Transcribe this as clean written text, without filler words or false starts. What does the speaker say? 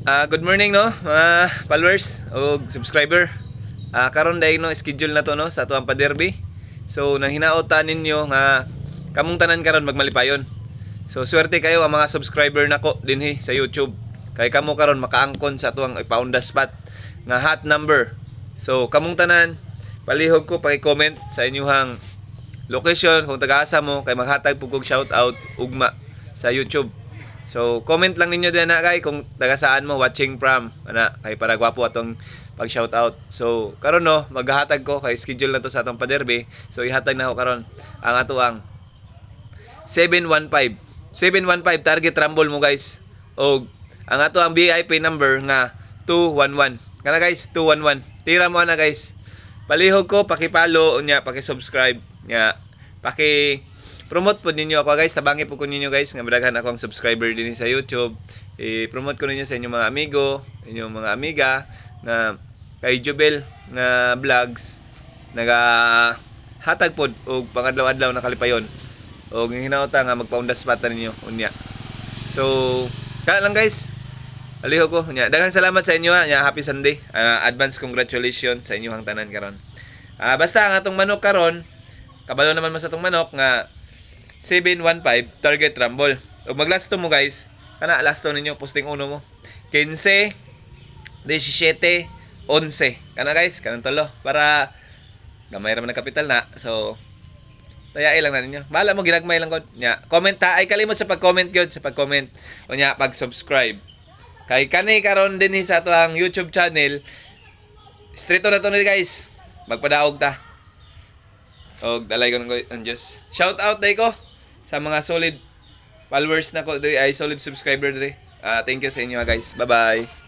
Good morning no mga followers o subscriber. Karon day no schedule na to no sa tuang pa-derby. So nang hinaotan ninyo nga kamong tanan karon magmalipayon. So swerte kayo ang mga subscriber nako dinhi sa YouTube. Kay kamo karon makaangkon sa tuang ipaon the spot nga hot number. So kamong tanan palihog ko paki-comment sa inyong location kung taga-asa mo kay maghatag pug og shout out ugma sa YouTube. So comment lang ninyo din na kay kung taga saan mo watching from ana kay para gwapo atong pag shout out. So karon no maghahatag ko kay schedule na to sa atong pa-derby. So ihatag na ko karon ang ato ang 715 target rumble mo guys. Og ang ato ang VIP number nga 211. Kana guys 211. Tira mo na guys. Palihog ko paki-follow unya paki-subscribe nya paki-promote po ninyo ako guys, tabangi po ko ninyo guys nga madaghan akong subscriber din sa YouTube. I-promote ko ninyo sa inyong mga amigo, inyong mga amiga na kay Jubel na vlogs naga hatag pod og pangadlaw-adlaw na kalipayon. Og hinauta nga magpaunda spot ninyo unya. So, kaya lang guys. Aliho ko unya. Daghang salamat sa inyo nya happy Sunday. Advance congratulations sa inyong tanan karon. Basta ang atong manok karon kabalo naman mo sa itong manok nga 715 target rumble. Ug maglasto mo guys. Kana lasto ninyo posting uno mo. 15 17 11. Kana guys, kanang tolo para gamay ra man ang kapital na. So tayai lang na ninyo. Bahala mo ginagmay lang gud. Nya, comment ta ay kalimot sa pag-comment gyud, sa pag-comment o nya pag-subscribe. Kay kani karon din sa ato ang YouTube channel. Straight na to ni guys. Magpadaog ta. Og dalay ko ng Diyos. Shout out day ko sa mga solid followers na ko diri ay solid subscriber diri. Thank you sa inyo guys. Bye bye.